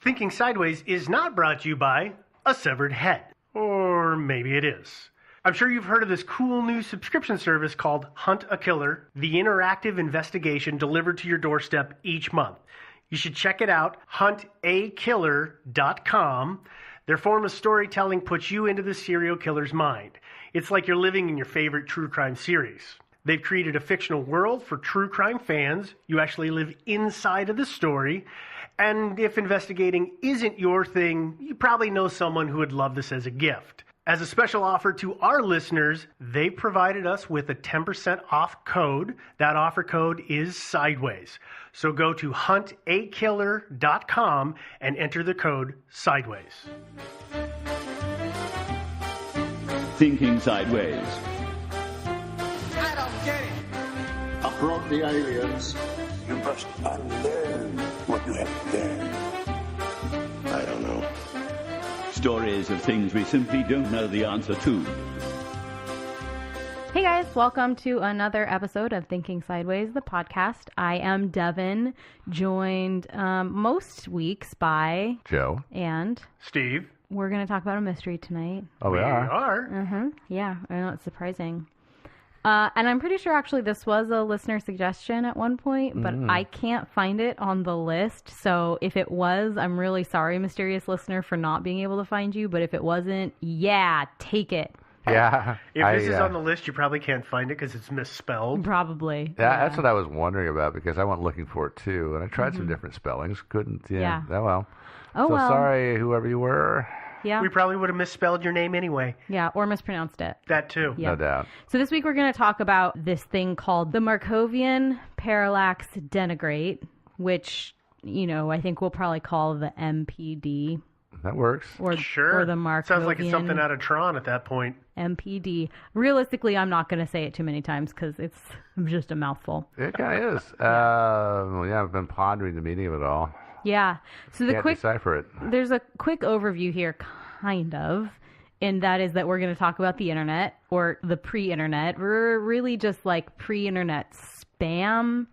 Thinking Sideways is not brought to you by a severed head. Or maybe it is. I'm sure you've heard of this cool new subscription service called Hunt a Killer, the interactive investigation delivered to your doorstep each month. You should check it out, huntakiller.com. Their form of storytelling puts you into the serial killer's mind. It's like you're living in your favorite true crime series. They've created a fictional world for true crime fans. You actually live inside of the story. And if investigating isn't your thing, you probably know someone who would love this as a gift. As a special offer to our listeners, they provided us with a 10% off code. That offer code is Sideways. So go to huntakiller.com and enter the code Sideways. Thinking Sideways. I don't get it. Uproot the aliens. You must unlearn what you have learned. I don't know. Stories of things we simply don't know the answer to. Hey guys, welcome to another episode of Thinking Sideways, the podcast. I am Devin, joined most weeks by Joe and Steve. We're going to talk about a mystery tonight. Oh, we are? Mm-hmm. Yeah, I know, it's surprising. And I'm pretty sure actually this was a listener suggestion at one point, but I can't find it on the list. So if it was, I'm really sorry, mysterious listener, for not being able to find you. But if it wasn't, yeah, take it. Yeah. If this is on the list, you probably can't find it because it's misspelled. Probably. Yeah, that's what I was wondering about because I went looking for it too. And I tried some different spellings. Couldn't. Yeah. Oh, well. Oh, so well. Sorry, whoever you were. Yeah. We probably would have misspelled your name anyway. Yeah, or mispronounced it. That too. Yeah. No doubt. So this week we're going to talk about this thing called the Markovian Parallax Denigrate, which, you know, I think we'll probably call the MPD. That works. Or, Sure. Or the Markovian. Sounds like it's something out of Tron at that point. MPD. Realistically, I'm not going to say it too many times because it's just a mouthful. It kind of is. I've been pondering the meaning of it all. Yeah. So the Can't decipher it. There's a quick overview here, kind of, and that is that we're going to talk about the internet or the pre-internet. We're really just like pre-internet spam.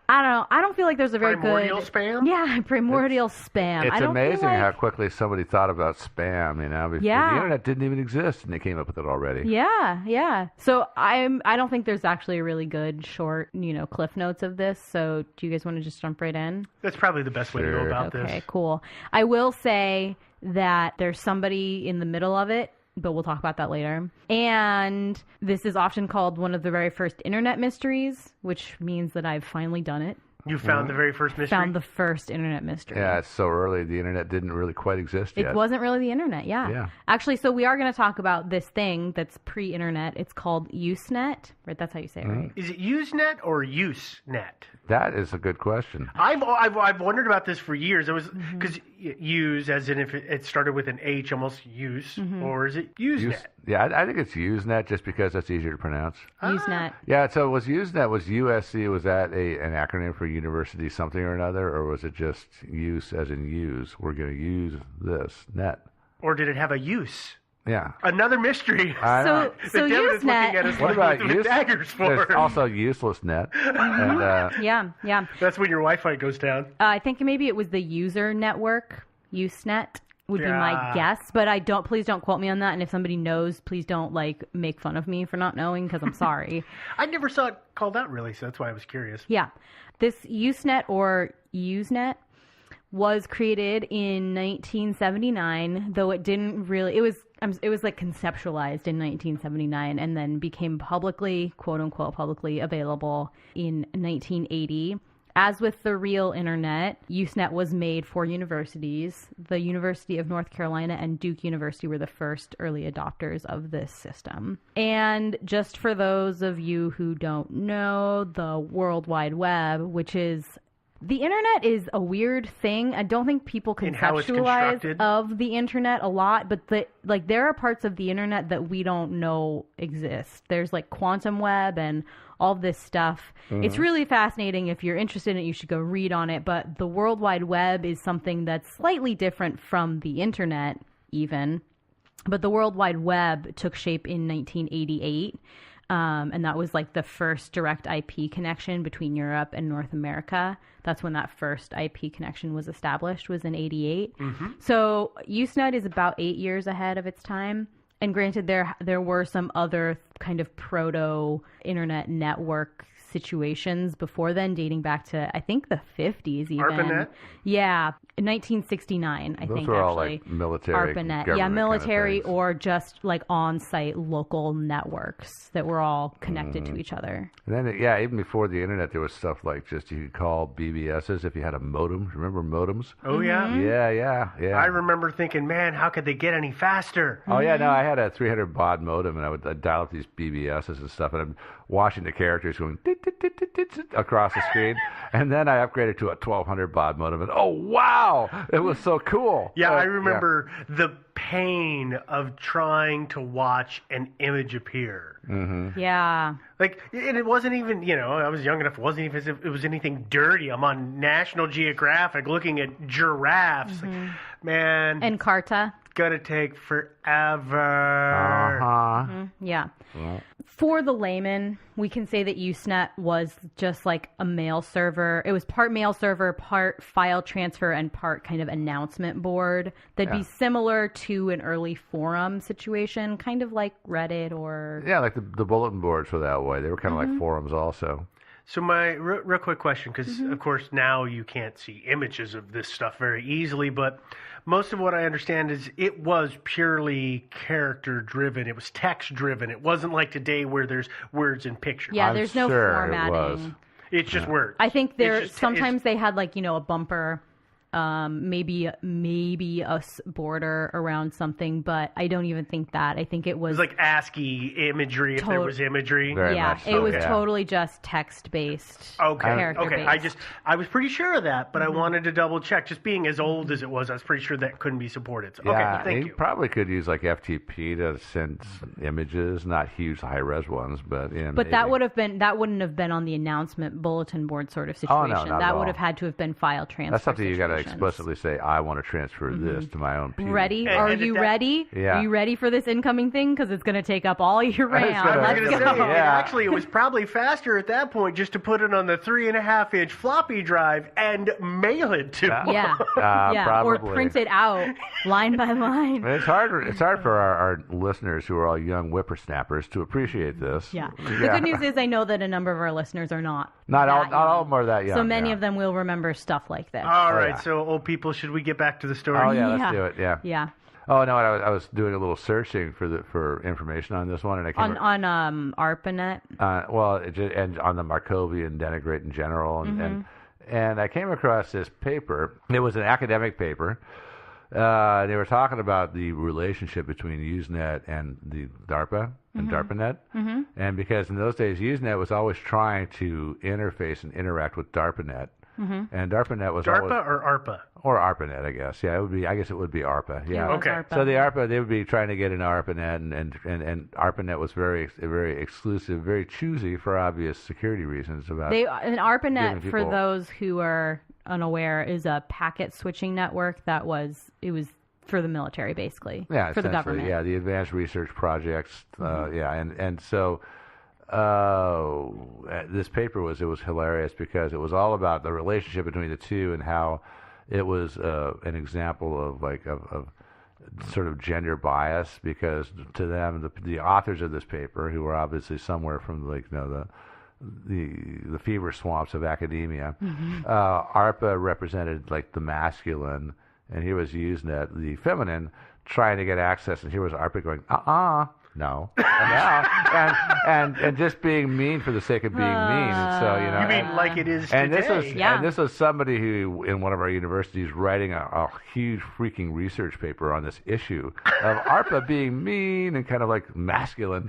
I don't know. I don't feel like there's a very Primordial spam? Yeah, primordial spam. It's I don't amazing feel like... how quickly somebody thought about spam, you know, before Yeah. the internet didn't even exist and they came up with it already. Yeah. So I don't think there's actually a really good short, cliff notes of this. So do you guys want to just jump right in? That's probably the best way to go about this. Okay, cool. I will say that there's somebody in the middle of it, but we'll talk about that later. And this is often called one of the very first internet mysteries, which means that I've finally done it. You found the very first mystery? Found the first internet mystery. Yeah, it's so early. The internet didn't really quite exist yet. It wasn't really the internet, yeah. Actually, so we are going to talk about this thing that's pre-internet. It's called Usenet, right? That's how you say it, right? Is it Usenet or Usenet? That is a good question. I've wondered about this for years. It was because use, as in if it started with an H, almost use, or is it Usenet? I think it's Usenet just because that's easier to pronounce. Usenet. Yeah, so was Usenet, was USC, was that an acronym for university something or another, or was it just use as in use? We're going to use this net. Or did it have a use? Yeah. Another mystery. So Devin is looking Usenet. at us What like about with daggers for. There's also useless net. And, Yeah. That's when your Wi-Fi goes down. I think maybe it was the user network, Usenet would be my guess, but please don't quote me on that. And if somebody knows, please don't make fun of me for not knowing because I'm sorry. I never saw it called out really, so that's why I was curious. Yeah. This Usenet or Usenet was created in 1979, though it didn't really, it was conceptualized in 1979 and then became publicly, quote unquote, publicly available in 1980. As with the real internet, Usenet was made for universities. The University of North Carolina and Duke University were the first early adopters of this system. And just for those of you who don't know, the World Wide Web, which is... The internet is a weird thing. I don't think people conceptualize of the internet a lot, but there are parts of the internet that we don't know exist. There's quantum web and all this stuff. It's really fascinating. If you're interested in it, you should go read on it. But the World Wide Web is something that's slightly different from the internet even. But the World Wide Web took shape in 1988. And that was like the first direct IP connection between Europe and North America. That's when that first IP connection was established, was in 88. So Usenet is about 8 years ahead of its time. And granted, there were some other kind of proto-internet network situations before then, dating back to, I think, the 50s even. ARPANET? Yeah, 1969, I Those think, were all actually. like military, ARPANET. government Yeah, kind of military things. or just like on-site local networks that were all connected to each other. And then, even before the internet, there was stuff like just you could call BBSs if you had a modem. Remember modems? Oh, yeah? Yeah. I remember thinking, man, how could they get any faster? Oh, yeah, no, I had a 300 baud modem, and I'd dial up these BBSs and stuff, and I'm watching the characters going across the screen, and then I upgraded to a 1200 baud modem, and oh, wow, it was so cool. Yeah, I remember the pain of trying to watch an image appear. Yeah. Like, and it wasn't even, I was young enough, it wasn't even as if it was anything dirty. I'm on National Geographic looking at giraffes. Like, man. And Carta. Gonna take forever. Yeah. For the layman, we can say that Usenet was just like a mail server. It was part mail server, part file transfer, and part kind of announcement board. That'd be similar to an early forum situation, kind of like Reddit or... Yeah, like the bulletin boards were that way. They were kind of like forums also. So my real quick question, because of course now you can't see images of this stuff very easily, but most of what I understand is it was purely character driven. It was text driven. It wasn't like today where there's words and pictures. Yeah, there's no sure formatting. it was. It's just words. I think It's just- sometimes they had like, a bumper, maybe a border around something, but I don't even think that. I think it It was was like ASCII imagery if there was imagery. Very yeah, much so, it was yeah. totally just text based. Character Okay. based. I was pretty sure of that, but I wanted to double check. Just being as old as it was, I was pretty sure that couldn't be supported. So, Yeah, okay, thank you. probably could use like FTP to send images, not huge high-res ones, but yeah. But maybe. that wouldn't have been on the announcement bulletin board sort of Oh, situation. no, not at that all. would have had to have been file transfer. That's something you got to situations. explicitly say, I want to transfer this to my own PC. Ready? And- Are and you that- ready? Yeah. Are you ready for this incoming thing? Because it's going to take up all your RAM. gonna- I Let's was go. going to say, Yeah. actually, it was probably faster at that point just to put it on the 3.5-inch floppy drive and mail it to them. Yeah. Yeah. Or probably. print it out line by line. It's hard for our listeners who are all young whippersnappers to appreciate this. Yeah. The good news is I know that a number of our listeners are not. Not all that of young. them are that young. So many yeah. of them will remember stuff like this. All right, yeah. so old people, should we get back to the story? Oh, yeah, let's Yeah. do it, yeah. Yeah. Oh, no, I was doing a little searching for information on this one, and I came On ARPANET. and on the Markovian Denigrate in general, and I came across this paper. It was an academic paper. They were talking about the relationship between Usenet and the DARPA and DARPANET, and because in those days Usenet was always trying to interface and interact with DARPANET, and DARPANET was DARPA always, or ARPA? or ARPANET, I guess. Yeah, it would be. I guess it would be ARPA. Yeah. It was Okay. ARPA. So the ARPA, they would be trying to get into ARPANET, and ARPANET was very exclusive, very choosy for obvious security reasons about. An ARPANET, giving for people- those who are unaware, is a packet switching network that was for the military, basically. Yeah, for the essentially, government. Yeah, the advanced research projects. Yeah, and so this paper was hilarious because it was all about the relationship between the two and how it was an example of sort of gender bias, because to them the authors of this paper, who were obviously somewhere from the fever swamps of academia, ARPA represented like the masculine, and here was Usenet, the feminine, trying to get access, and here was ARPA going, no, and just being mean for the sake of being mean, and so You mean like it is and today? this was somebody who in one of our universities writing a huge freaking research paper on this issue of ARPA being mean and kind of like masculine.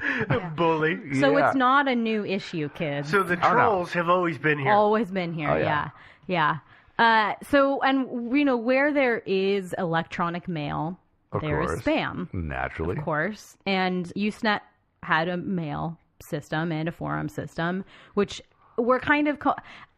Bully. So Yeah. it's not a new issue, kids. So the trolls have always been here. Always been here. Oh, yeah. Yeah. Where there is electronic mail, there is course. spam. Naturally. Of course. And Usenet had a mail system and a forum system, which were kind of...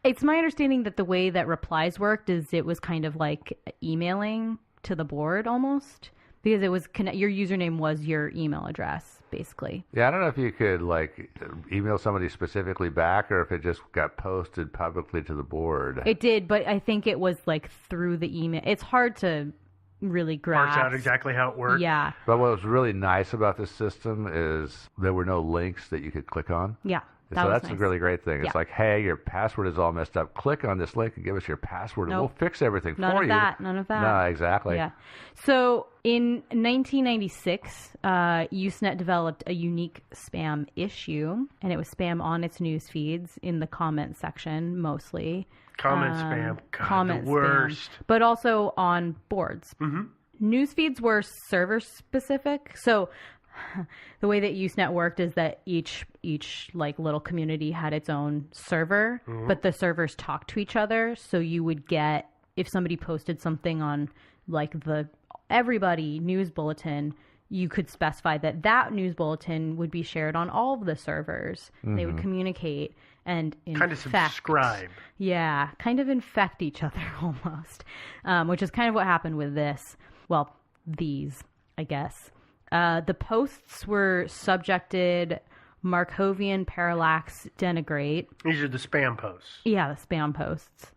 it's my understanding that the way that replies worked is it was kind of like emailing to the board almost, because it was your username was your email address, basically. Yeah, I don't know if you could like email somebody specifically back or if it just got posted publicly to the board. It did, but I think it was like through the email. It's hard to really grasp. Parse out exactly how it worked. Yeah. But what was really nice about this system is there were no links that you could click on. Yeah. So that's a really great thing. Yeah. It's like, hey, your password is all messed up. Click on this link and give us your password, and we'll fix everything None for of you. None of that. No, exactly. Yeah. So in 1996, Usenet developed a unique spam issue, and it was spam on its news feeds in the comment section mostly. Comment spam. God, comment the worst. spam, but also on boards. Mm-hmm. News feeds were server specific, so the way that Usenet worked is that each like little community had its own server, but the servers talked to each other. So you would get, if somebody posted something on like the everybody news bulletin, you could specify that news bulletin would be shared on all of the servers. They would communicate and kind of subscribe. Yeah, kind of infect each other almost, which is kind of what happened with this. Well, these, I guess. The posts were subjected Markovian Parallax Denigrate. These are the spam posts. Yeah, the spam posts.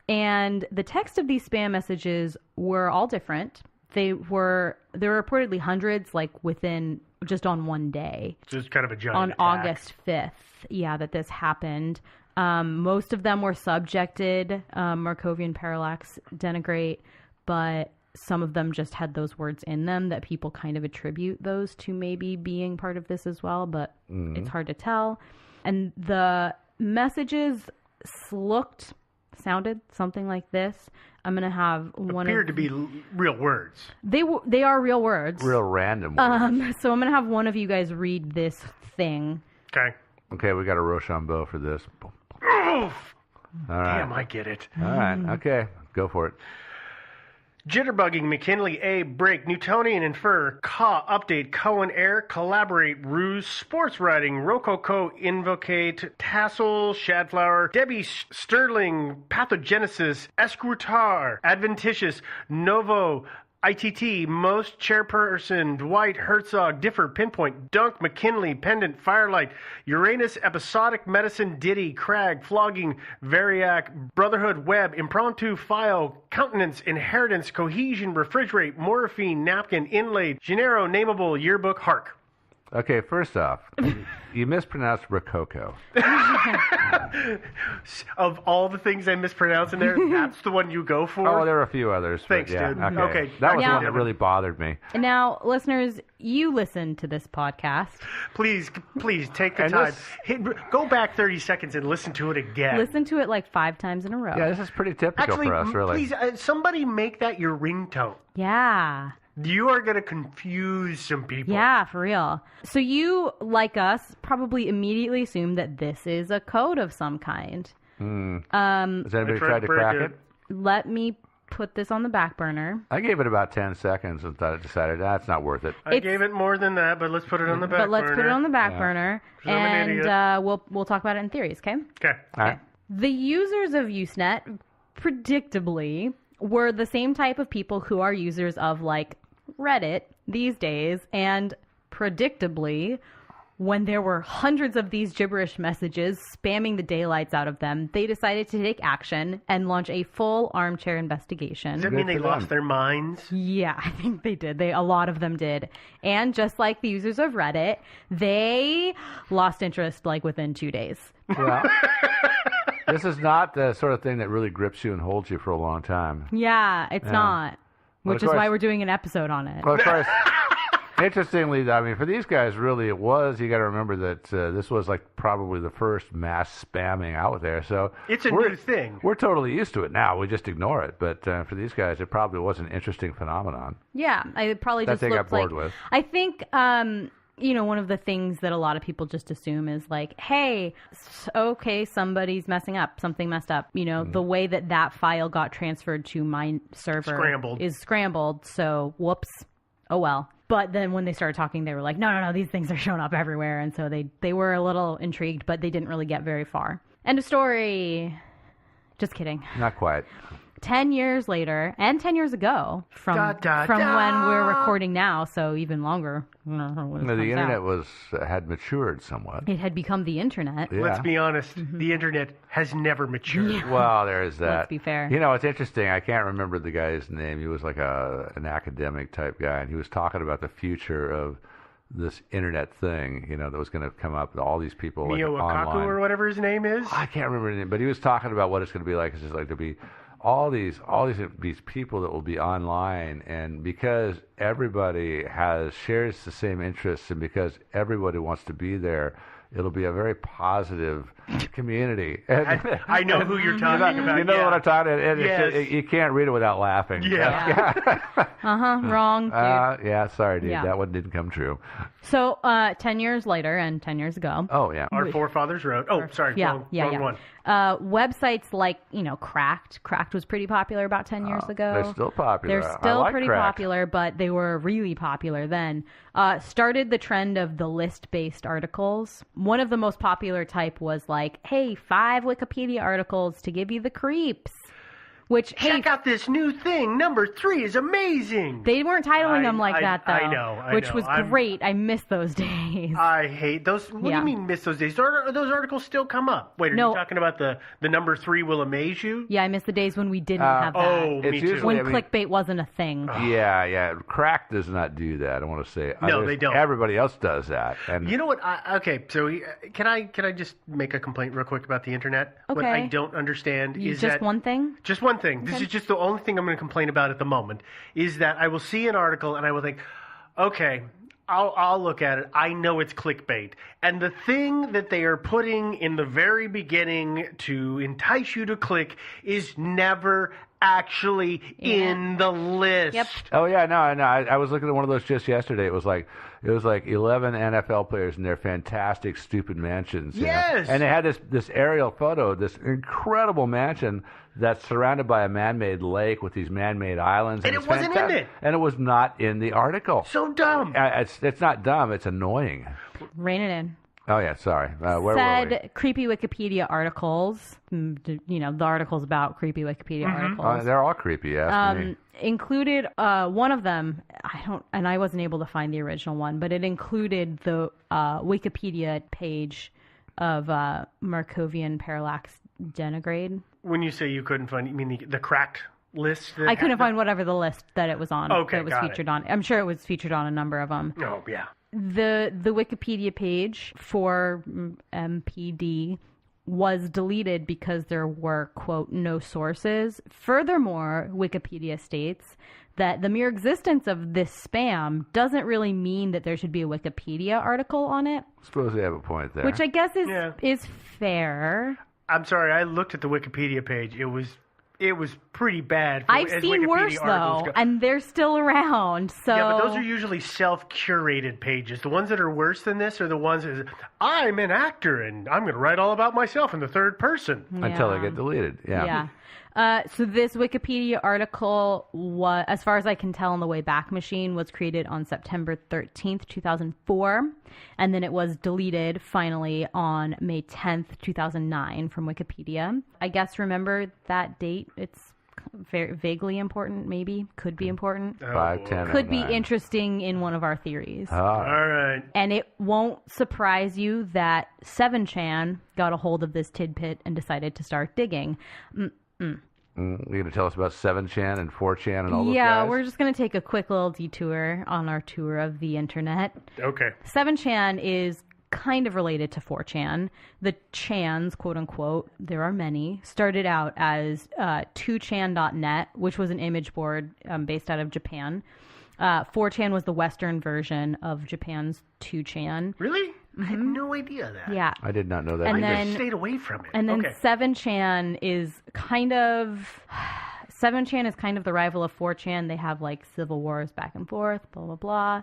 And the text of these spam messages were all different. There were reportedly hundreds, like within just on one day. So it's kind of a giant on attack. August 5th, that this happened. Most of them were subjected Markovian Parallax Denigrate, but some of them just had those words in them that people kind of attribute those to maybe being part of this as well, but it's hard to tell. And the messages sounded something like this. I'm going to have appeared to be real words. They are real words. Real random words. So I'm going to have one of you guys read this thing. Okay. Okay, we got a Rochambeau for this. Oof. All right. Damn, I get it. All right. Okay, go for it. Jitterbugging, McKinley, A, break, Newtonian, infer, Ka, update, Cohen, air, collaborate, ruse, sports writing, Rococo, invocate, tassel, shadflower, Debbie, Sterling, pathogenesis, escrutar, adventitious, novo, ITT, most, chairperson, Dwight, Herzog, differ, pinpoint, dunk, McKinley, pendant, firelight, Uranus, episodic, medicine, ditty, crag, flogging, variac, brotherhood, web, impromptu, file, countenance, inheritance, cohesion, refrigerate, morphine, napkin, inlaid, Gennaro, nameable, yearbook, hark. Okay, first off, you mispronounced Rococo. Of all the things I mispronounced in there, that's the one you go for? Oh, there are a few others. Thanks, yeah, dude. Okay. Okay. That was the Now- one that really bothered me. Now, listeners, you listen to this podcast. Please take the And time. Go back 30 seconds and listen to it again. Listen to it like 5 times in a row. Yeah, this is pretty typical Actually, for us, really. please, somebody make that your ringtone. Yeah. You are going to confuse some people. Yeah, for real. So you, like us, probably immediately assume that this is a code of some kind. Has anybody tried to crack it? Let me put this on the back burner. I gave it about 10 seconds and decided, it's not worth it. I gave it more than that, but let's put it on the back burner. But let's put it on the back burner, I'm an idiot. and we'll talk about it in theories, okay? Okay. All right. The users of Usenet, predictably, were the same type of people who are users of, like, Reddit these days, and predictably, when there were hundreds of these gibberish messages spamming the daylights out of them, they decided to take action and launch a full armchair investigation. Does that mean Good they for them. lost their minds? Yeah, I think they did. A lot of them did. And just like the users of Reddit, they lost interest like within 2 days. Well, this is not the sort of thing that really grips you and holds you for a long time. Yeah, it's not. Well, Which of is why course- we're doing an episode on it. Well, of course, interestingly, I mean, for these guys, really, it was. You got to remember that this was like probably the first mass spamming out there. So It's a new thing. We're totally used to it now. We just ignore it. But for these guys, it probably was an interesting phenomenon. Yeah, I probably That just they got looked like. bored with. I think one of the things that a lot of people just assume is like, hey, okay, somebody's messing up, something messed up. The way that file got transferred to my server is scrambled. So whoops, oh well. But then when they started talking, they were like, no, these things are showing up everywhere, and so they were a little intrigued, but they didn't really get very far. End of story. Just kidding. Not quite. 10 years later, and 10 years ago from when we're recording now, so even longer. The internet had matured somewhat. It had become the internet. Yeah. Let's be honest, the internet has never matured. Yeah. Well, there is that. Let's be fair. You know, it's interesting. I can't remember the guy's name. He was like an academic type guy, and he was talking about the future of this internet thing, that was going to come up. All these people Mio like, Akaku online. or whatever his name is. I can't remember his name, but he was talking about what it's going to be like. It's just like to be all these people that will be online, and because everybody shares the same interests, and because everybody wants to be there, it'll be a very positive community. I know who you're talking about. You know what I'm talking about? Yes. You can't read it without laughing. Yeah. Wrong, dude. Yeah, sorry, dude. Yeah. That one didn't come true. So 10 years later and 10 years ago. Oh, yeah. Our forefathers wrote. Oh, sorry. Wrong one. Websites like, Cracked. Cracked was pretty popular about 10 years ago. They're still popular. They're still like pretty Cracked. popular, but they were really popular then. Started the trend of the list-based articles. One of the most popular type was like, hey, 5 Wikipedia articles to give you the creeps. Which, Check out this new thing. Number 3 is amazing. They weren't titling them like that, though. I know. Which was great. I miss those days. I hate those. What do you mean miss those days? Are those articles still come up? Wait, are you talking about the number 3 will amaze you? Yeah, I miss the days when we didn't have that. Oh, me too. When clickbait wasn't a thing. Yeah. Crack does not do that. I want to say. No, they don't. Everybody else does that. And you know what? Okay, so can I just make a complaint real quick about the internet? Okay. What I don't understand is just that one thing? Just one thing. This is just the only thing I'm going to complain about at the moment. Is that I will see an article and I will think, okay, I'll look at it. I know it's clickbait. And the thing that they are putting in the very beginning to entice you to click is never actually in the list. Yep. Oh yeah, no. I was looking at one of those just yesterday. It was like 11 NFL players in their fantastic, stupid mansions. Yes. And they had this aerial photo, this incredible mansion that's surrounded by a man-made lake with these man-made islands. And it wasn't in it. And it was not in the article. So dumb. It's not dumb. It's annoying. Rein it in. Oh yeah, sorry. Where were we? Said creepy Wikipedia articles. The articles about creepy Wikipedia articles. They're all creepy. Ask me. Included one of them. I wasn't able to find the original one, but it included the Wikipedia page of Markovian Parallax Denigrate. When you say you couldn't find, you mean the cracked list? I couldn't find whatever the list that it was on. Okay, that it was got featured on. I'm sure it was featured on a number of them. Oh yeah. The Wikipedia page for MPD was deleted because there were, quote, no sources. Furthermore, Wikipedia states that the mere existence of this spam doesn't really mean that there should be a Wikipedia article on it. I suppose they have a point there. Which I guess is fair. I'm sorry, I looked at the Wikipedia page. It was pretty bad. I've seen worse, though, and they're still around. So yeah, but those are usually self-curated pages. The ones that are worse than this are the ones that I'm an actor and I'm going to write all about myself in the third person. Until they get deleted. Yeah. So this Wikipedia article, as far as I can tell on the Wayback Machine, was created on September 13th, 2004. And then it was deleted finally on May 10th, 2009 from Wikipedia. I guess remember that date. It's very vaguely important, maybe. Could be important. 5, 10, Could be 9. interesting in one of our theories. All right. And it won't surprise you that 7chan got a hold of this tidbit and decided to start digging. You're going to tell us about 7chan and 4chan and all those guys? Yeah, we're just going to take a quick little detour on our tour of the internet. Okay. 7chan is kind of related to 4chan. The chans, quote unquote, there are many, started out as 2chan.net, which was an image board based out of Japan. 4chan was the Western version of Japan's 2chan. Really? I had no idea that. Yeah. I did not know that. And either. then, I stayed away from it. And then okay. 7chan is kind of... 7chan is kind of the rival of 4chan. They have like civil wars back and forth, blah, blah,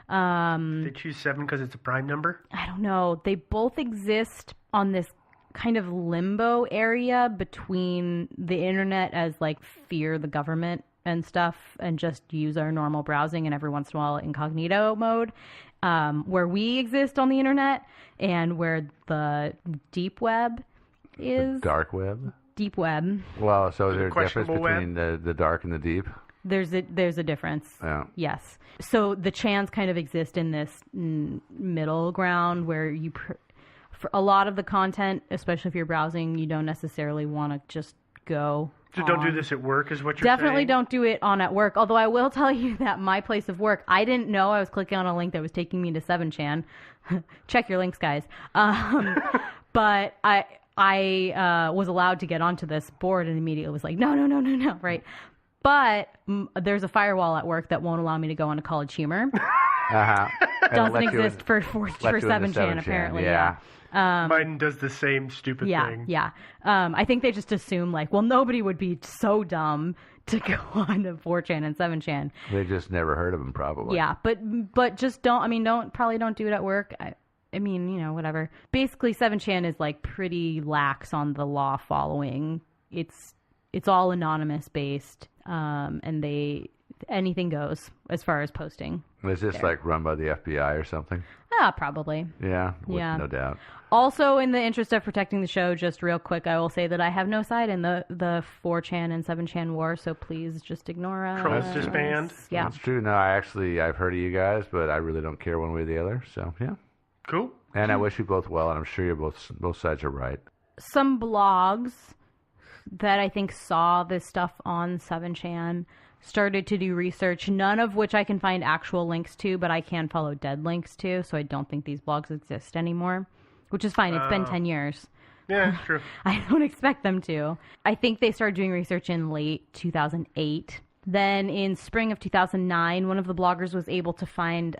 blah. They choose 7 because it's a prime number? I don't know. They both exist on this kind of limbo area between the internet as like fear the government and stuff and just use our normal browsing and every once in a while incognito mode, where we exist on the internet and where the deep web is. The dark web? deep web. Well, so is there a difference questionable between the dark and the deep? There's a difference. Yeah. Yes. So the chans kind of exist in this middle ground where for a lot of the content, especially if you're browsing, you don't necessarily want to just go. So don't do this at work, is what you're Definitely saying? don't do it on at work. Although I will tell you that my place of work, I didn't know I was clicking on a link that was taking me to 7chan. Check your links, guys. But I was allowed to get onto this board and immediately was like, no, right? But there's a firewall at work that won't allow me to go onto College Humor. Doesn't exist for 7chan, apparently. Yeah. Mine does the same stupid thing. Yeah. I think they just assume nobody would be so dumb to go on to 4chan and 7chan. They just never heard of them, probably. Yeah, but just don't do it at work. I mean, whatever. Basically, 7chan is pretty lax on the law following. It's all anonymous based, and anything goes as far as posting. Is this run by the FBI or something? Probably. Yeah, no doubt. Also, in the interest of protecting the show, just real quick, I will say that I have no side in the 4chan and 7chan war, so please just ignore us. Trolls disband. Yeah. That's true. No, I've heard of you guys, but I really don't care one way or the other, so yeah. Cool. And I wish you both well, and I'm sure you're both sides are right. Some blogs that I think saw this stuff on 7chan started to do research, none of which I can find actual links to, but I can follow dead links to, so I don't think these blogs exist anymore, which is fine. It's been 10 years. Yeah, it's true. I don't expect them to. I think they started doing research in late 2008. Then in spring of 2009, one of the bloggers was able to find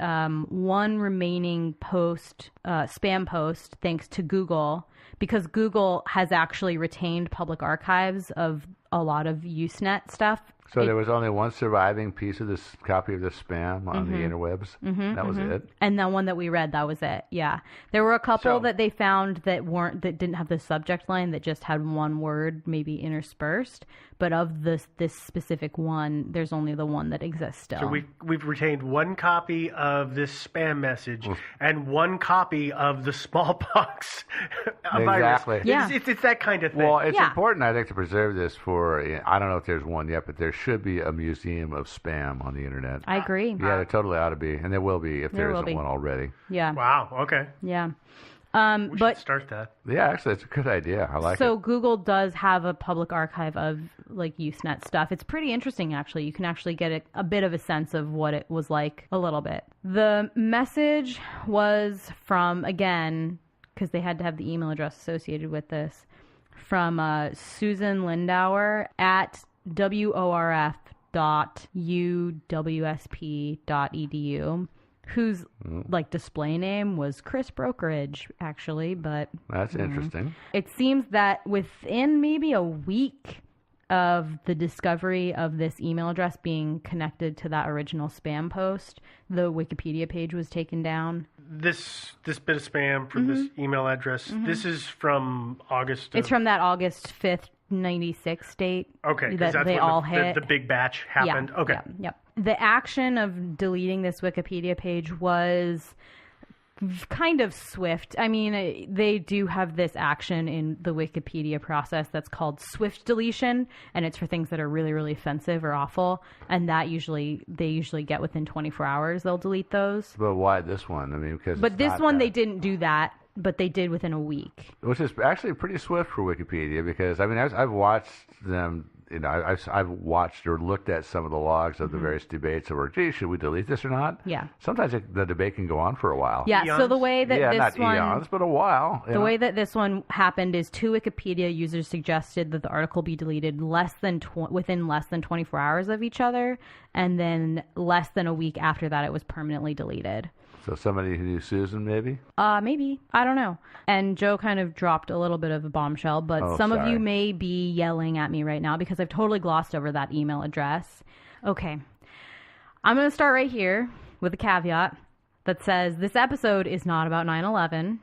one remaining spam post, thanks to Google, because Google has actually retained public archives of a lot of Usenet stuff. So there was only one surviving piece of this copy of this spam on the interwebs. That was it. And the one that we read, that was it. Yeah, there were a couple that they found that didn't have the subject line, that just had one word maybe interspersed. But of this specific one, there's only the one that exists still. So we've retained one copy of this spam message and one copy of the smallpox Exactly. virus. Yeah. It's that kind of thing. Well, it's important, I think, to preserve this for, I don't know if there's one yet, but there should be a museum of spam on the internet. I agree. Yeah, there totally ought to be, and there will be if there isn't one already. Yeah. Wow. Okay. Yeah. We but should start that. Yeah, actually, it's a good idea. I like it. So Google does have a public archive of Usenet stuff. It's pretty interesting, actually. You can actually get a bit of a sense of what it was like a little bit. The message was from, again, because they had to have the email address associated with this, from Susan Lindauer at worf.uwsp.edu, whose display name was Chris Brokerage, actually. But that's interesting. It seems that within maybe a week of the discovery of this email address being connected to that original spam post, the Wikipedia page was taken down. This bit of spam from this email address, this is from August. It's from that August 5th, 96 date. Okay, because that that's they when all hit. the big batch happened. Yeah, okay. Yep. The action of deleting this Wikipedia page was kind of swift. I mean, they do have this action in the Wikipedia process that's called swift deletion, and it's for things that are really, really offensive or awful, and they usually get within 24 hours. They'll delete those. But why this one? I mean, because but this one they didn't do that. But they did within a week, which is actually pretty swift for Wikipedia, because I mean I've watched them. I've watched or looked at some of the logs of the various debates over, gee, should we delete this or not? Yeah. Sometimes the debate can go on for a while. Yeah. Eons? So the way that not eons, but a while. The way that this one happened is 2 Wikipedia users suggested that the article be deleted within less than 24 hours of each other, and then less than a week after that, it was permanently deleted. So somebody who knew Susan, maybe? Maybe. I don't know. And Joe kind of dropped a little bit of a bombshell, but some of you may be yelling at me right now because I've totally glossed over that email address. Okay. I'm going to start right here with a caveat that says this episode is not about 9/11.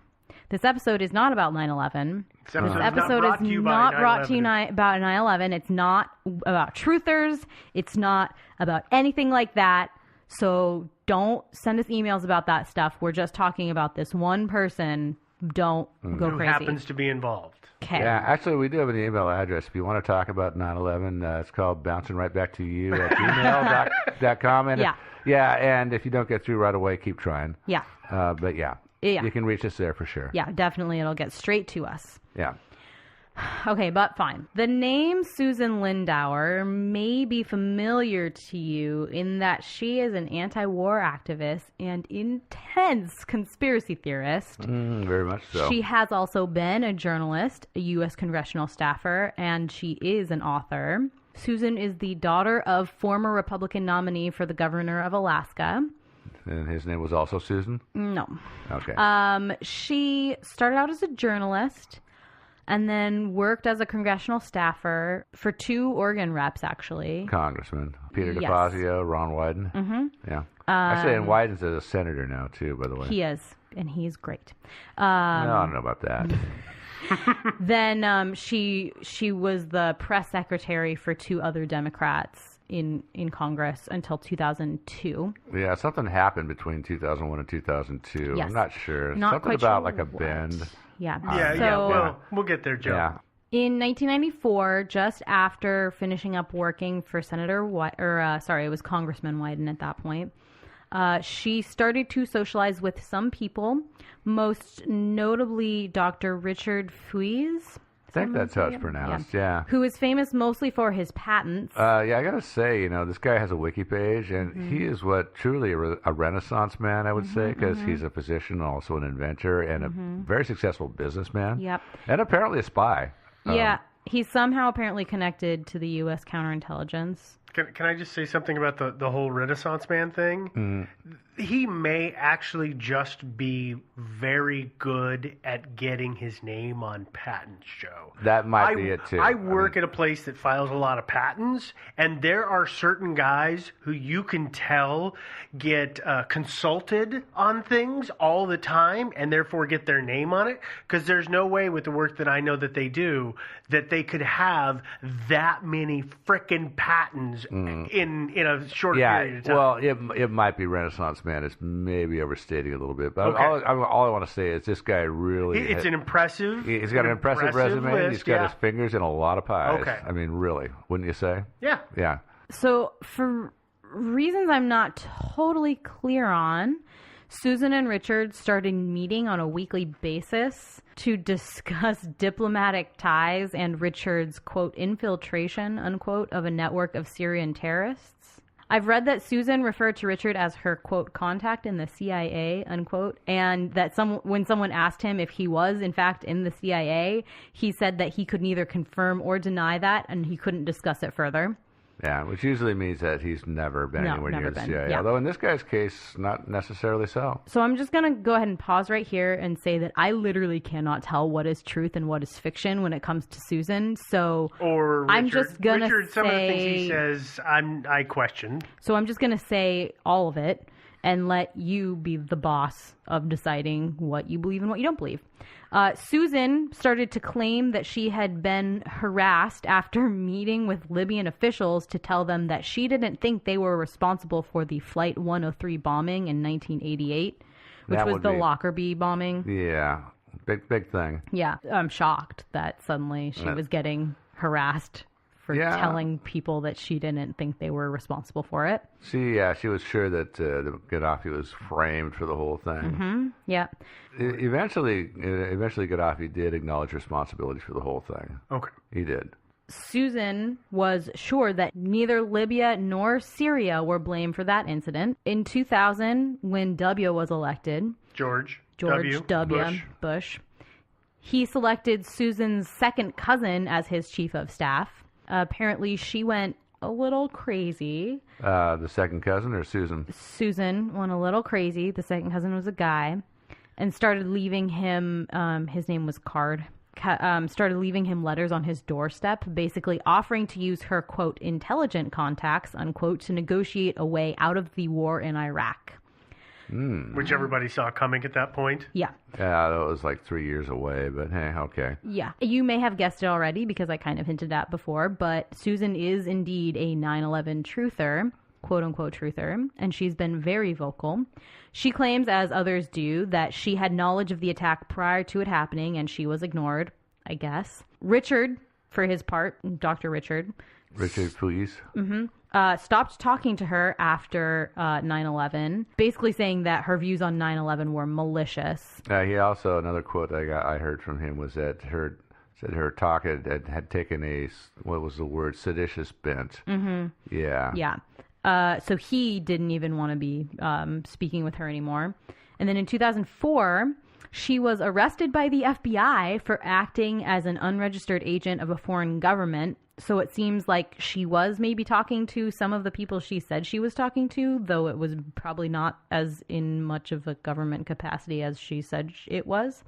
This episode is not about 9/11. This episode is not brought to you about 9/11. It's not about truthers. It's not about anything like that. So don't send us emails about that stuff. We're just talking about this one person don't go Who crazy. happens to be involved. Okay. Yeah, actually, we do have an email address. If you want to talk about 9/11, it's called bouncingrighttbacktoyou@gmail.com. And and if you don't get through right away, keep trying. Yeah. But you can reach us there for sure. Yeah, definitely. It'll get straight to us. Yeah. Okay, but fine. The name Susan Lindauer may be familiar to you in that she is an anti-war activist and intense conspiracy theorist. Very much so. She has also been a journalist, a U.S. congressional staffer, and she is an author. Susan is the daughter of former Republican nominee for the governor of Alaska. And his name was also Susan? No. Okay. She started out as a journalist and then worked as a congressional staffer for 2 Oregon reps, actually. Congressman. Peter Yes. DeFazio, Ron Wyden. Mm-hmm. Yeah. Actually, and Wyden's a senator now, too, by the way. He is, and he's great. No, I don't know about that. Then she was the press secretary for 2 other Democrats in Congress until 2002. Yeah, something happened between 2001 and 2002. Yes. I'm not sure. Not something quite about sure like a what. bend. Yeah. Well, we'll get there, Joe. Yeah. In 1994, just after finishing up working for it was Congressman Wyden at that point, she started to socialize with some people, most notably Dr. Richard Fuiz. I think that's how it's pronounced, yeah. Who is famous mostly for his patents. I gotta say, this guy has a wiki page, and he is what truly a Renaissance man, I would say, because he's a physician, also an inventor, and a very successful businessman. Yep. And apparently a spy. Yeah, he's somehow apparently connected to the U.S. counterintelligence. Can I just say something about the whole Renaissance man thing? He may actually just be very good at getting his name on patents, Joe. That might be it, too. I work at a place that files a lot of patents, and there are certain guys who you can tell get consulted on things all the time and therefore get their name on it, because there's no way with the work that I know that they do that they could have that many frickin' patents in a short period of time. Well, it might be Renaissance man. It's maybe overstating a little bit, but Okay. all I want to say is this guy really. It's an impressive. He's got an impressive resume. list, He's got his fingers in a lot of pies. Okay. I mean, really, wouldn't you say? Yeah. Yeah. So, for reasons I'm not totally clear on, Susan and Richard started meeting on a weekly basis to discuss diplomatic ties and Richard's, quote, infiltration, unquote, of a network of Syrian terrorists. I've read that Susan referred to Richard as her, quote, contact in the CIA, unquote, and that when someone asked him if he was, in fact, in the CIA, he said that he could neither confirm or deny that, and he couldn't discuss it further. Yeah, which usually means that he's never been anywhere near the CIA. Yeah. Although in this guy's case, not necessarily so. So I'm just going to go ahead and pause right here and say that I literally cannot tell what is truth and what is fiction when it comes to Susan. So Or Richard. I'm just going to Richard, some of the things he says, I question. So I'm just going to say all of it and let you be the boss of deciding what you believe and what you don't believe. Susan started to claim that she had been harassed after meeting with Libyan officials to tell them that she didn't think they were responsible for the Flight 103 bombing in 1988, which was the Lockerbie bombing. Yeah, big thing. Yeah, I'm shocked that suddenly she was getting harassed for telling people that she didn't think they were responsible for it. She was sure that Gaddafi was framed for the whole thing. Mm-hmm. Yeah. Eventually, Gaddafi did acknowledge responsibility for the whole thing. Okay. He did. Susan was sure that neither Libya nor Syria were blamed for that incident. In 2000, when W was elected, George W. Bush, he selected Susan's second cousin as his chief of staff. Apparently, she went a little crazy. The second cousin or Susan? Susan went a little crazy. The second cousin was a guy. And started leaving him, his name was Card, started leaving him letters on his doorstep, basically offering to use her, quote, intelligent contacts, unquote, to negotiate a way out of the war in Iraq. Which everybody saw coming at that point. Yeah. Yeah, that was like 3 years away, but hey, okay. Yeah. You may have guessed it already because I kind of hinted at before, but Susan is indeed a 9/11 truther. quote-unquote truther, and she's been very vocal. She claims, as others do, that she had knowledge of the attack prior to it happening, and she was ignored, I guess. Richard, for his part, Dr. Richard Fouillis. stopped talking to her after 9/11, basically saying that her views on 9/11 were malicious. He also, another quote I heard from him was that her talk had taken a, what was the word, seditious bent. Yeah. Yeah. So he didn't even want to be speaking with her anymore. And then in 2004, she was arrested by the FBI for acting as an unregistered agent of a foreign government. So it seems like she was maybe talking to some of the people she said she was talking to, though it was probably not as in much of a government capacity as she said it was.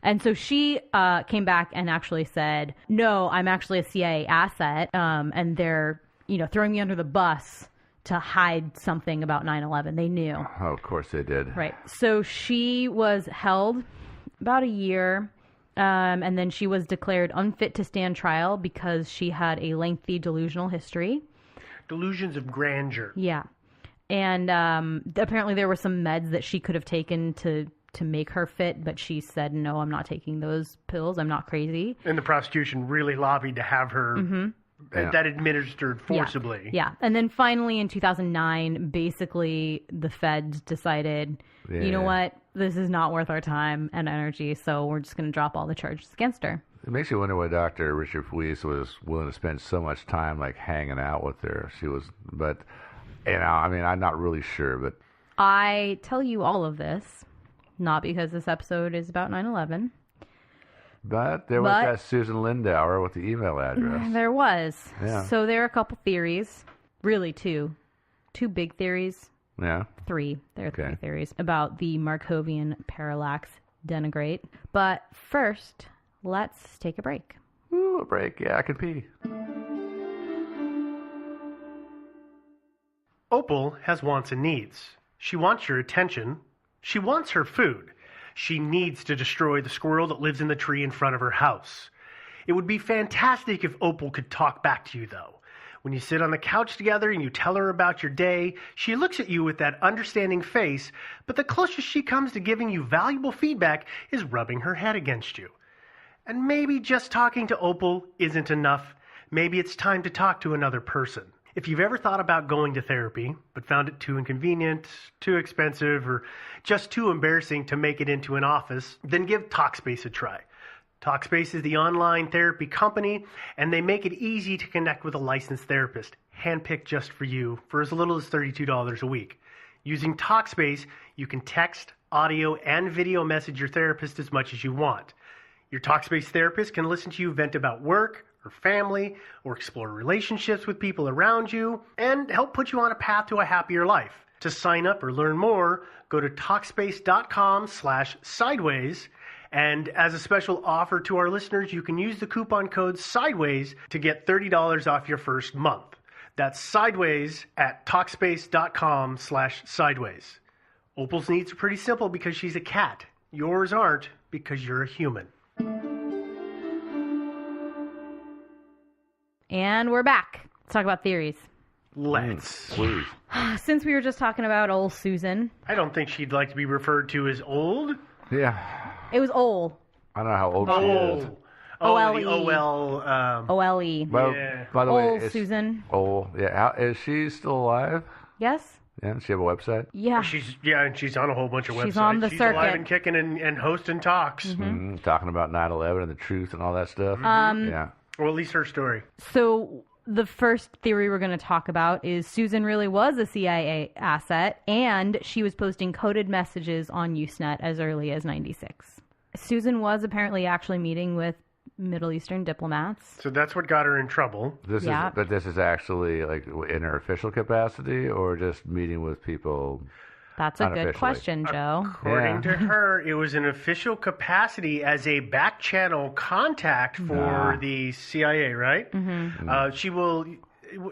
And so she came back and actually said, no, I'm actually a CIA asset, and they're, throwing me under the bus to hide something about 9/11. They knew. Oh, of course they did. Right. So she was held about a year, and then she was declared unfit to stand trial because she had a lengthy delusional history. Delusions of grandeur. Yeah. And apparently there were some meds that she could have taken to make her fit, but she said, no, I'm not taking those pills. I'm not crazy. And the prosecution really lobbied to have her that administered forcibly. Yeah. And then finally in 2009, basically the feds decided, you know what, this is not worth our time and energy, so we're just going to drop all the charges against her. It makes you wonder why Dr. Richard Fouillis was willing to spend so much time hanging out with her. But I'm not really sure, but I tell you all of this not because this episode is about 9/11. But there was that Susan Lindauer with the email address. There was. Yeah. So there are a couple theories. Really, two. Two big theories. Yeah. Three. There are three theories about the Markovian Parallax Denigrate. But first, let's take a break. Ooh, a break. Yeah, I could pee. Opal has wants and needs. She wants your attention. She wants her food. She needs to destroy the squirrel that lives in the tree in front of her house. It would be fantastic if Opal could talk back to you, though. When you sit on the couch together and you tell her about your day, she looks at you with that understanding face, but the closest she comes to giving you valuable feedback is rubbing her head against you. And maybe just talking to Opal isn't enough. Maybe it's time to talk to another person. If you've ever thought about going to therapy, but found it too inconvenient, too expensive, or just too embarrassing to make it into an office, then give Talkspace a try. Talkspace is the online therapy company, and they make it easy to connect with a licensed therapist, handpicked just for you, for as little as $32 a week. Using Talkspace, you can text, audio, and video message your therapist as much as you want. Your Talkspace therapist can listen to you vent about work, or family, or explore relationships with people around you, and help put you on a path to a happier life. To sign up or learn more, go to Talkspace.com/sideways, and as a special offer to our listeners, you can use the coupon code SIDEWAYS to get $30 off your first month. That's Sideways at Talkspace.com/sideways. Opal's needs are pretty simple because she's a cat. Yours aren't because you're a human. And we're back. Let's talk about theories. Let's. Please. Since we were just talking about old Susan. I don't think she'd like to be referred to as old. Yeah. It was old. I don't know how old she is. O-L-E. O-L-E. Well, Yeah. by the way, Old Susan. Yeah. Is she still alive? Yes? Yeah. Does she have a website? Yeah. And she's on a whole bunch of websites. She's on the She's circuit. alive and kicking and hosting talks. Talking about 9/11 and the truth and all that stuff. Yeah. Or at least her story. So the first theory we're going to talk about is Susan really was a CIA asset, and she was posting coded messages on Usenet as early as 96. Susan was apparently actually meeting with Middle Eastern diplomats. So that's what got her in trouble. This is actually in her official capacity or just meeting with people. That's a good unofficially? question, Joe. According to her, it was an official capacity as a back channel contact for the CIA, right? She will,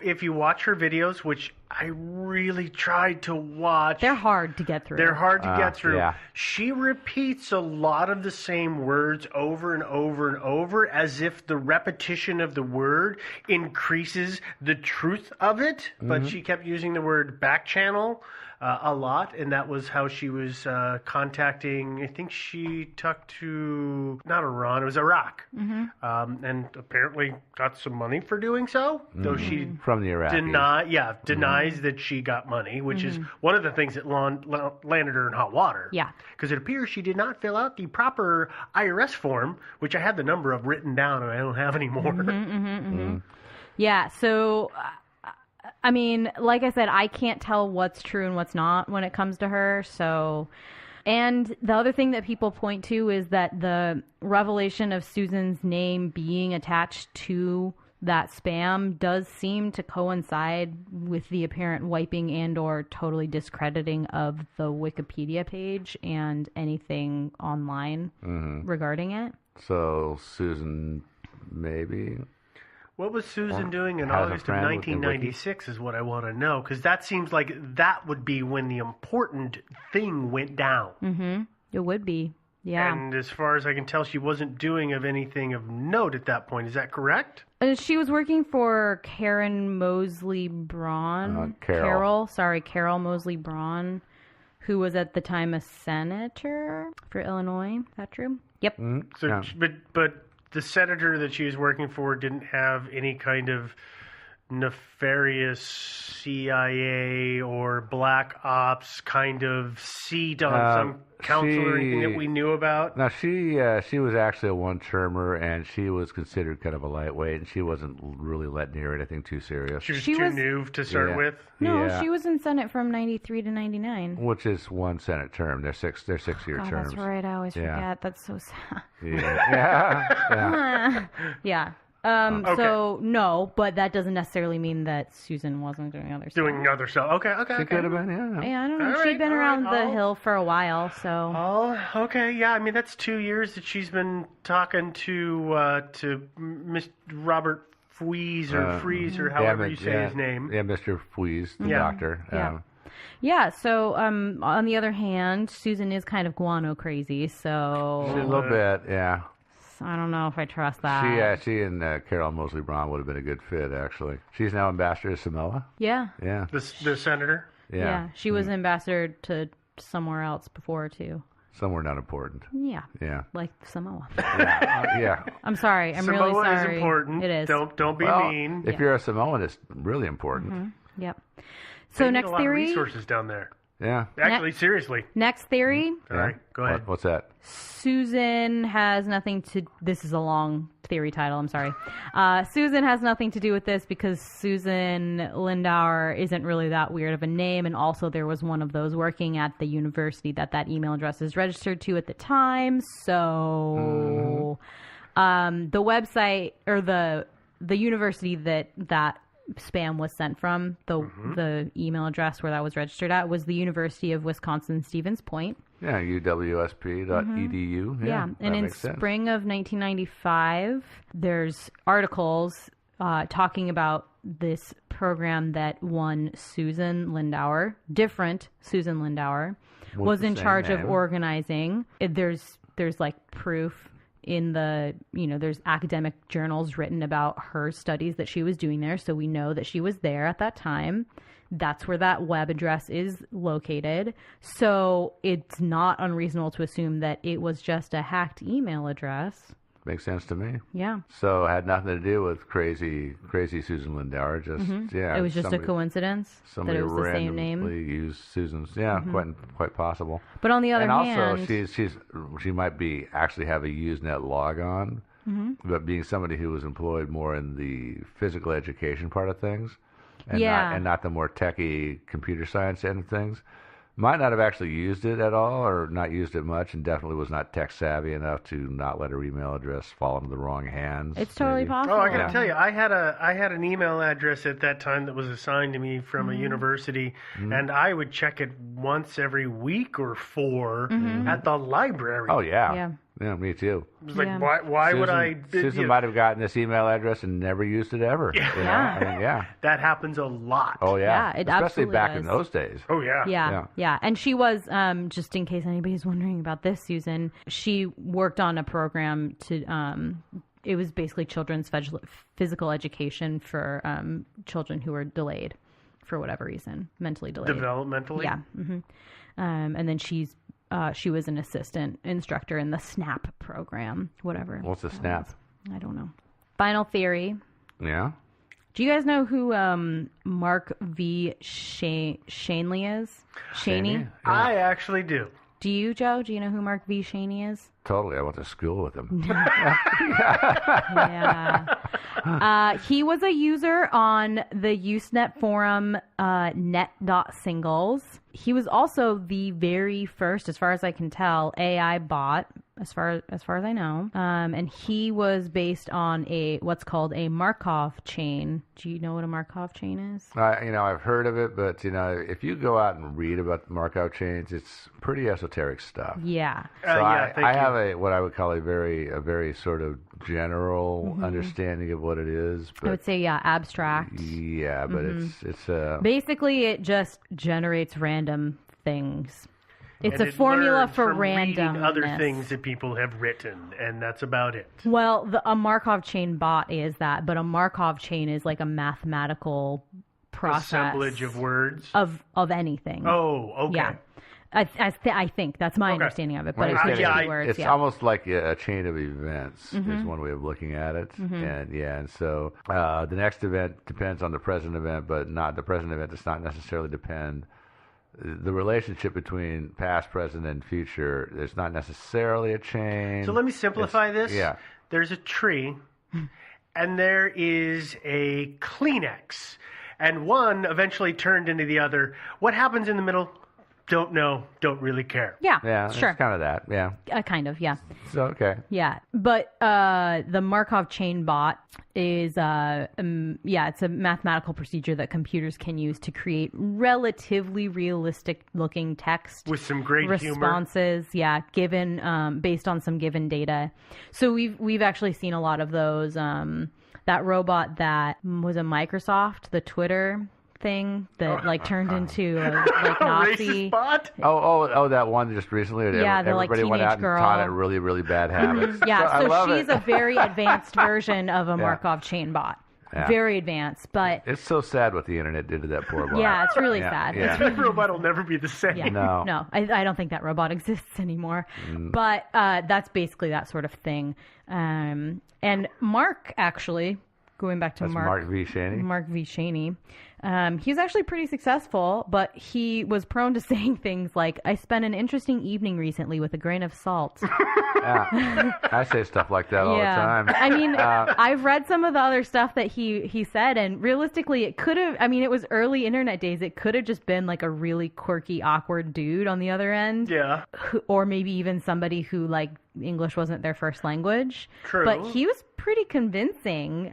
if you watch her videos, which I really tried to watch. They're hard to get through. They're hard to get through. Yeah. She repeats a lot of the same words over and over and over, as if the repetition of the word increases the truth of it. But she kept using the word back channel a lot, and that was how she was contacting. I think she talked to not Iran, it was Iraq, and apparently got some money for doing so. Though she From the Iraqis. denies that she got money, which is one of the things that landed her in hot water. Yeah. Because it appears she did not fill out the proper IRS form, which I had the number of written down and I don't have anymore. Yeah, so, I mean, like I said, I can't tell what's true and what's not when it comes to her, so... And the other thing that people point to is that the revelation of Susan's name being attached to that spam does seem to coincide with the apparent wiping and or totally discrediting of the Wikipedia page and anything online regarding it. So Susan, maybe... What was Susan doing in has a August of friend with the 1996 is what I want to know, because that seems like that would be when the important thing went down. It would be, yeah. And as far as I can tell, she wasn't doing anything of note at that point. Is that correct? She was working for Karen Mosley Braun. Carol Mosley Braun, who was at the time a senator for Illinois. Is that true? Yep. So, Yeah. but the senator that she was working for didn't have any kind of nefarious CIA or black ops kind of seat on some council or anything that we knew about? Now, she was actually a one-termer, and she was considered kind of a lightweight, and she wasn't really let near anything too serious. She was She too was- new to start Yeah. with? No, Yeah. she was in Senate from 93 to 99. Which is one Senate term. They're 6-year Oh, terms. that's right. I always Yeah. forget. That's so sad. Yeah. Yeah. Okay. So, no, but that doesn't necessarily mean that Susan wasn't doing other stuff. Doing other stuff. Okay. She could have been, yeah. Yeah, I don't know. All She'd right, been all around right, the hill for a while, so... Oh, okay. Yeah, I mean, that's 2 years that she's been talking to Mr. Robert Fries or Fries or however you say his name. Yeah, Mr. Fwees, the Yeah. doctor. Yeah. Yeah, so on the other hand, Susan is kind of guano crazy, so... A little bit, yeah. I don't know if I trust that. She and Carol Mosley Braun would have been a good fit, actually. She's now ambassador to Samoa. Yeah. Yeah. The senator? Yeah. She was ambassador to somewhere else before, too. Somewhere not important. Yeah. Yeah. Like Samoa. Yeah. I'm sorry. I'm Samoa really sorry. is important. It is. Don't be Well, mean. if you're a Samoan, it's really important. Yep. They So need next a lot theory. of resources down there. Yeah. Actually, seriously. Next theory. All right, go ahead. What's that? Susan has nothing to... This is a long theory title. I'm sorry. Susan has nothing to do with this because Susan Lindauer isn't really that weird of a name, and also there was one of those working at the university that email address is registered to at the time. So the website or the university that spam was sent from, the email address where that was registered at, was the University of Wisconsin-Stevens Point. Yeah, uwsp.edu. Yeah, and in spring of 1995, there's articles talking about this program that one Susan Lindauer, different Susan Lindauer, was in charge of organizing. There's like proof in the, there's academic journals written about her studies that she was doing there, so we know that she was there at that time. That's where that web address is located. So it's not unreasonable to assume that it was just a hacked email address. Makes sense to me. Yeah. So it had nothing to do with crazy Susan Lindauer. Just It was just a coincidence that Somebody it was the same randomly name. used Susan's. Yeah, quite possible. But on the other and hand... also, she might be actually have a Usenet log on, but being somebody who was employed more in the physical education part of things, and not the more techie computer science end of things, might not have actually used it at all or not used it much, and definitely was not tech savvy enough to not let her email address fall into the wrong hands. It's totally possible. Oh, I gotta tell you, I had an email address at that time that was assigned to me from a university, and I would check it once every week or 4 at the library. Oh, yeah. Yeah. Yeah, me too. It was like, why would I? Susan might have gotten this email address and never used it ever. Yeah. I mean, That happens a lot. Oh, yeah. Yeah, it especially absolutely back does. in those days. Oh, yeah. Yeah. And she was, just in case anybody's wondering about this, Susan, she worked on a program to, it was basically children's physical education for children who were delayed for whatever reason, mentally delayed. Developmentally? Yeah. And then she was an assistant instructor in the SNAP program, whatever. What's a SNAP? I don't know. Final theory. Yeah. Do you guys know who Mark V. Shanley is? Shaney? Yeah. I actually do. Do you, Joe? Do you know who Mark V. Shaney is? Totally. I went to school with him. Yeah. He was a user on the Usenet forum net.singles. He was also the very first, as far as I can tell, AI bot, as far as I know. And he was based on what's called a Markov chain. Do you know what a Markov chain is? I've heard of it, but if you go out and read about the Markov chains, it's pretty esoteric stuff. Yeah. So I have what I would call a very sort of general understanding of what it is. But I would say, abstract. Yeah, but it's basically it just generates random things. It's And a it formula learns for from reading randomness. other things that people have written, and that's about it. Well, a Markov chain bot is that, but a Markov chain is like a mathematical process Assemblage of words. of anything. Oh, okay. Yeah. I think that's my understanding of it, but Well, it could yeah, just be words. it's yeah. almost like a chain of events is one way of looking at it. And so the next event depends on the present event, but not the present event does not necessarily depend. The relationship between past, present, and future, there's not necessarily a chain. So let me simplify this. Yeah. There's a tree, and there is a Kleenex, and one eventually turned into the other. What happens in the middle? Don't know. Don't really care. Yeah, Yeah, sure. it's kind of that. Yeah. Kind of, yeah. So, okay. Yeah, but the Markov chain bot is, it's a mathematical procedure that computers can use to create relatively realistic-looking text With some great responses. Yeah, given based on some given data. So we've actually seen a lot of those. That robot that was a Microsoft, the Twitter thing that turned into a Nazi Racist bot? Oh, that one just recently. Yeah, the, everybody went teenage out girl. and taught it really, really bad habits. Yeah, I love she's it. a very advanced version of a Markov chain bot. Yeah. Very advanced, but It's so sad what the internet did to that poor bot. yeah, it's really Yeah, sad. yeah. It's really, That robot will never be the same. yeah. No. I don't think that robot exists anymore. But that's basically that sort of thing. And Mark, actually, going back to That's Mark V. Shaney. Mark V. Shaney. He's actually pretty successful, but he was prone to saying things like, I spent an interesting evening recently with a grain of salt. Yeah. I say stuff like that all the time. I mean, I've read some of the other stuff that he said, and realistically, it could have, it was early internet days. It could have just been like a really quirky, awkward dude on the other end. Yeah. Or maybe even somebody who, like, English wasn't their first language. True. But he was pretty convincing.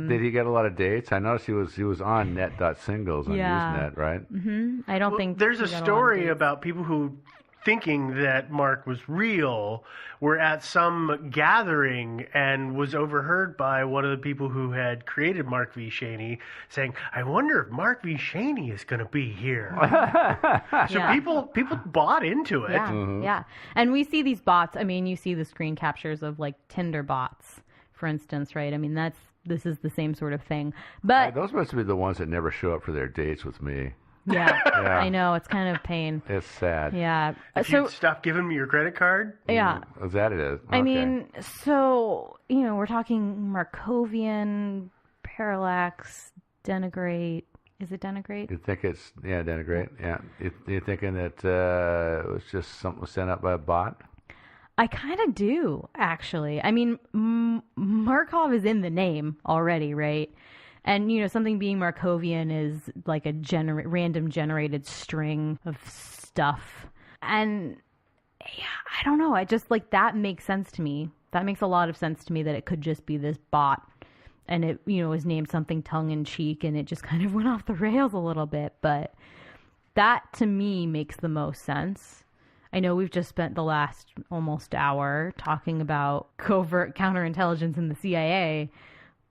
Did he get a lot of dates? I noticed he was on net.singles on Usenet, right? I don't think There's he a got lot of story dates. about people who, thinking that Mark was real, were at some gathering and was overheard by one of the people who had created Mark V. Shaney saying, I wonder if Mark V. Shaney is going to be here. So Yeah. people bought into it. Yeah, yeah. And we see these bots. You see the screen captures of, like, Tinder bots, for instance, right? This is the same sort of thing. But Those must be the ones that never show up for their dates with me. yeah, Yeah. I know, it's kind of pain. It's sad. Yeah. If So you'd stop giving me your credit card. yeah. Is that it is? Okay. We're talking Markovian Parallax Denigrate. Is it Denigrate? You think it's, denigrate? Yeah. You're thinking that it was just something sent up by a bot? I kind of do, actually. Markov is in the name already, right? And, something being Markovian is like a random generated string of stuff. And, I don't know. I just, like, that makes sense to me. That makes a lot of sense to me that it could just be this bot. And it, was named something tongue-in-cheek, and it just kind of went off the rails a little bit. But that, to me, makes the most sense. I know we've just spent the last almost hour talking about covert counterintelligence in the CIA,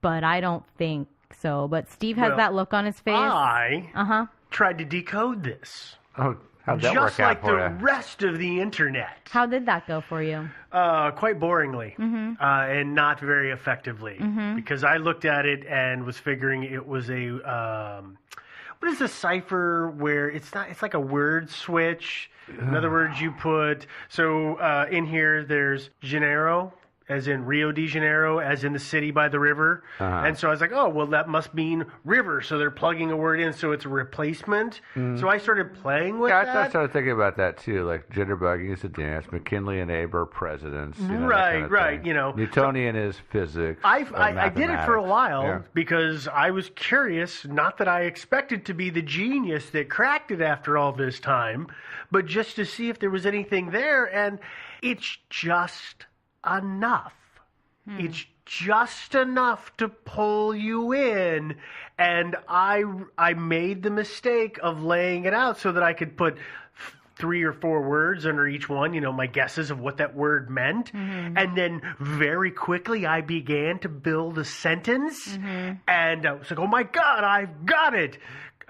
but I don't think so. But Steve has that look on his face. I tried to decode this. Oh, how'd that just work out like for the you? rest of the internet. How did that go for you? Quite boringly, and not very effectively, because I looked at it and was figuring it was a what is a cipher where it's like a word switch. In other words, you put in here there's Janeiro, as in Rio de Janeiro, as in the city by the river. And so I was like, oh, well, that must mean river. So they're plugging a word in, so it's a replacement. So I started playing with that. I started thinking about that, too, like jitterbugging is a dance, McKinley and Abe are presidents. You know, right. thing. Newtonian is physics. I did it for a while Yeah. because I was curious, not that I expected to be the genius that cracked it after all this time, but just to see if there was anything there, and it's just enough. It's just enough to pull you in, and I made the mistake of laying it out so that I could put 3 or 4 words under each one, my guesses of what that word meant, and then very quickly I began to build a sentence, and I was like, oh my God, I've got it.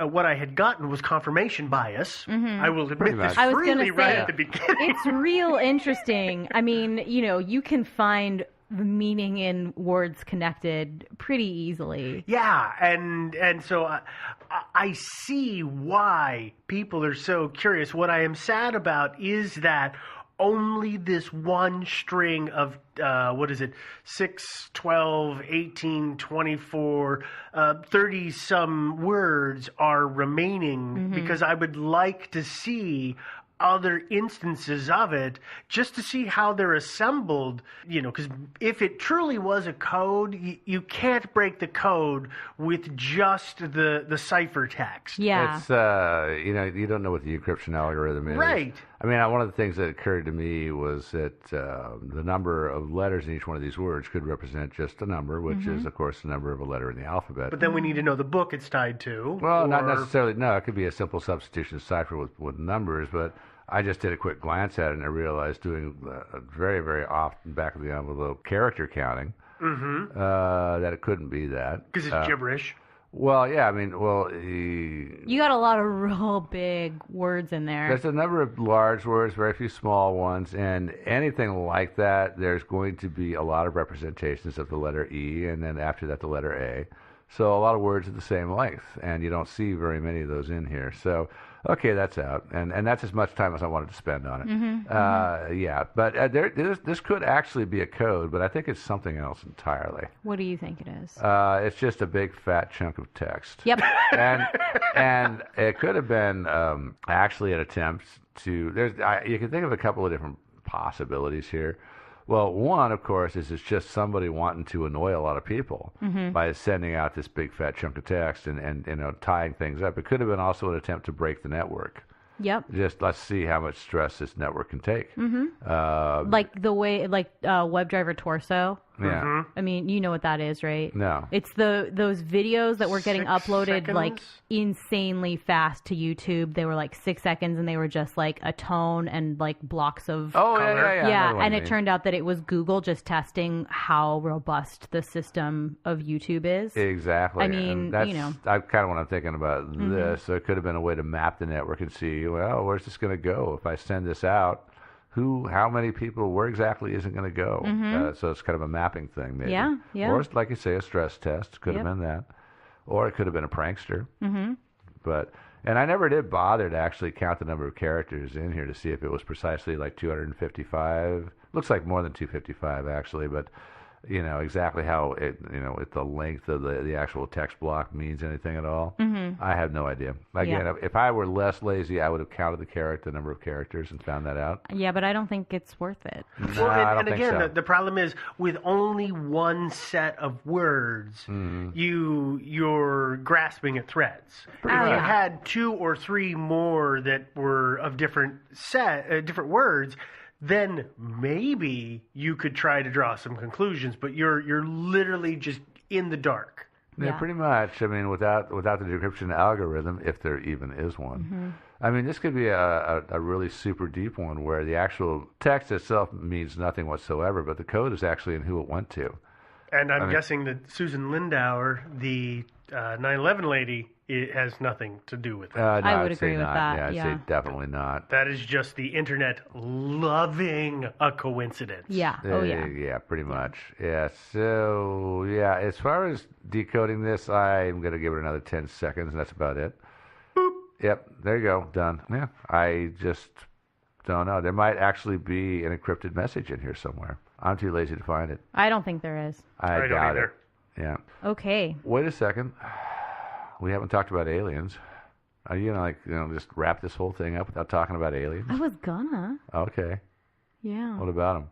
What I had gotten was confirmation bias. I will admit this I was freely gonna right say, at the beginning. It's real interesting. I mean, you can find the meaning in words connected pretty easily. Yeah, and so I see why people are so curious. What I am sad about is that only this one string of 6, 12, 18, 24, 30 some words are remaining, because I would like to see other instances of it just to see how they're assembled, because if it truly was a code, you can't break the code with just the ciphertext. Yeah. It's, you don't know what the encryption algorithm is. Right. I mean, one of the things that occurred to me was that the number of letters in each one of these words could represent just a number, which is, of course, the number of a letter in the alphabet. But then we need to know the book it's tied to. Well, not necessarily. No, it could be a simple substitution of cipher with numbers, but I just did a quick glance at it, and I realized doing a very, very often back of the envelope character counting that it couldn't be that. Because it's gibberish. Well, yeah, I mean, You got a lot of real big words in there. there's a number of large words, very few small ones, and anything like that, there's going to be a lot of representations of the letter E, and then after that, the letter A. So a lot of words of the same length, and you don't see very many of those in here. So, okay, that's out, and that's as much time as I wanted to spend on it. Yeah, but this could actually be a code, but I think it's something else entirely. What do you think it is? It's just a big fat chunk of text. Yep. and it could have been actually an attempt to. You can think of a couple of different possibilities here. Well, one, of course, is it's just somebody wanting to annoy a lot of people by sending out this big fat chunk of text and tying things up. It could have been also an attempt to break the network. Yep. Just let's see how much stress this network can take. Like the way, WebDriver Torso. Yeah. I mean, you know what that is, right? No. It's those videos that were getting 6 uploaded seconds? like insanely fast to YouTube. They were like 6 seconds, and they were just like a tone and like blocks of Oh, color. yeah. I know what and you it mean. turned out that it was Google just testing how robust the system of YouTube is. Exactly. I mean, And that's I kind of what I'm thinking about this. So it could have been a way to map the network and see, well, where's this going to go if I send this out? How many people, where exactly is it going to go? So it's kind of a mapping thing, maybe. Yeah. Or, it's, like you say, a stress test. Could have Yep. been that. Or it could have been a prankster. And I never did bother to actually count the number of characters in here to see if it was precisely like 255. Looks like more than 255, actually, but exactly how if the length of the actual text block means anything at all. I have no idea. Again, if I were less lazy, I would have counted the number of characters and found that out. Yeah, but I don't think it's worth it. Well, I don't and think again, so. the problem is with only one set of words, you're grasping at threads. If you much. had 2 or 3 more that were of different words, then maybe you could try to draw some conclusions. But you're literally just in the dark. Yeah, pretty much. I mean, without the decryption algorithm, if there even is one, I mean, this could be a really super deep one where the actual text itself means nothing whatsoever, but the code is actually in who it went to. And I'm guessing that Susan Lindauer, the 9/11 lady, it has nothing to do with it. No, I would I'd say agree with not. that, Yeah, I'd yeah. say definitely not. That is just the internet loving a coincidence. Yeah. Oh, yeah. Yeah, pretty much. Yeah, so, yeah, as far as decoding this, I'm going to give it another 10 seconds, and that's about it. Boop. Yep, there you go, done. Yeah, I just don't know. There might actually be an encrypted message in here somewhere. I'm too lazy to find it. I don't think there is. I don't doubt either. it. Yeah. Okay. Wait a second. We haven't talked about aliens. Are you going to just wrap this whole thing up without talking about aliens? I was gonna. Okay. Yeah. What about them?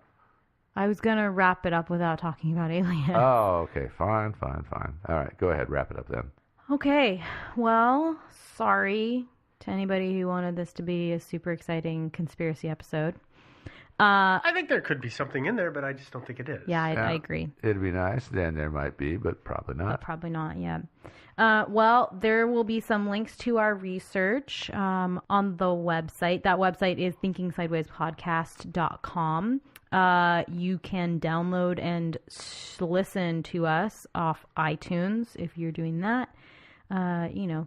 I was gonna wrap it up without talking about aliens. Oh, okay. Fine. All right, go ahead. Wrap it up then. Okay. Well, sorry to anybody who wanted this to be a super exciting conspiracy episode. I think there could be something in there, but I just don't think it is. Yeah, I agree. It'd be nice. Then there might be, but probably not. But probably not, yeah. Well, there will be some links to our research on the website. That website is thinkingsidewayspodcast.com. You can download and listen to us off iTunes if you're doing that.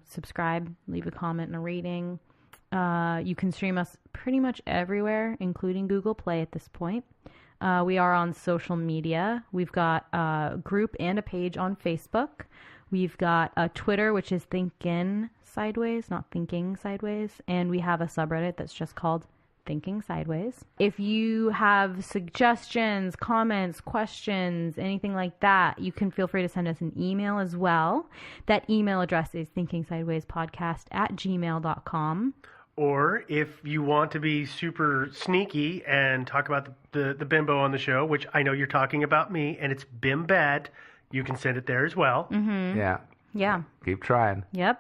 Subscribe, leave a comment and a rating. You can stream us pretty much everywhere, including Google Play at this point. We are on social media. We've got a group and a page on Facebook. We've got a Twitter, which is Thinkin' Sideways, not Thinking Sideways. And we have a subreddit that's just called Thinking Sideways. If you have suggestions, comments, questions, anything like that, you can feel free to send us an email as well. That email address is thinkingsidewayspodcast@gmail.com. Or if you want to be super sneaky and talk about the bimbo on the show, which I know you're talking about me, and it's bimbad, you can send it there as well. Mm-hmm. Yeah. Yeah. Keep trying. Yep.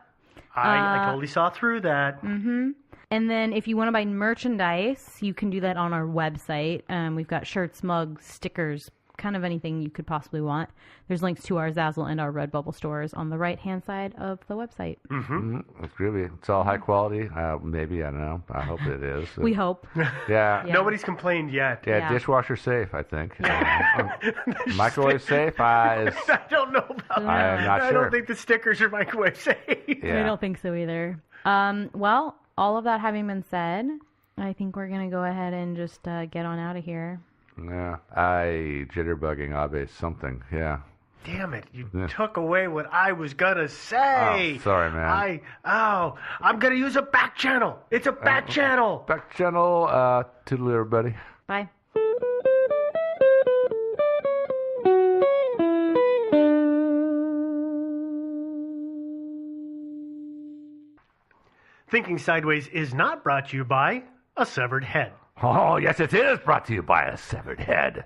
I totally saw through that. Mm-hmm. And then if you want to buy merchandise, you can do that on our website. We've got shirts, mugs, stickers, kind of anything you could possibly want. There's links to our Zazzle and our Redbubble stores on the right-hand side of the website. Mm-hmm. It's groovy. It's all high quality. Maybe, I don't know. I hope it is. We hope. Yeah. Nobody's complained yet. Yeah, dishwasher safe, I think. Microwave safe? I don't know about that. I'm not I sure. don't think the stickers are microwave safe. Yeah. I don't think so either. Well, all of that having been said, I think we're going to go ahead and just get on out of here. Yeah. Jitterbugging Abe something. Yeah. Damn it, you took away what I was going to say. Oh, sorry, man. I'm going to use a back channel. It's a back channel. Back channel. Toodaloo, everybody. Bye. Thinking Sideways is not brought to you by a severed head. Oh, yes, it is brought to you by a severed head.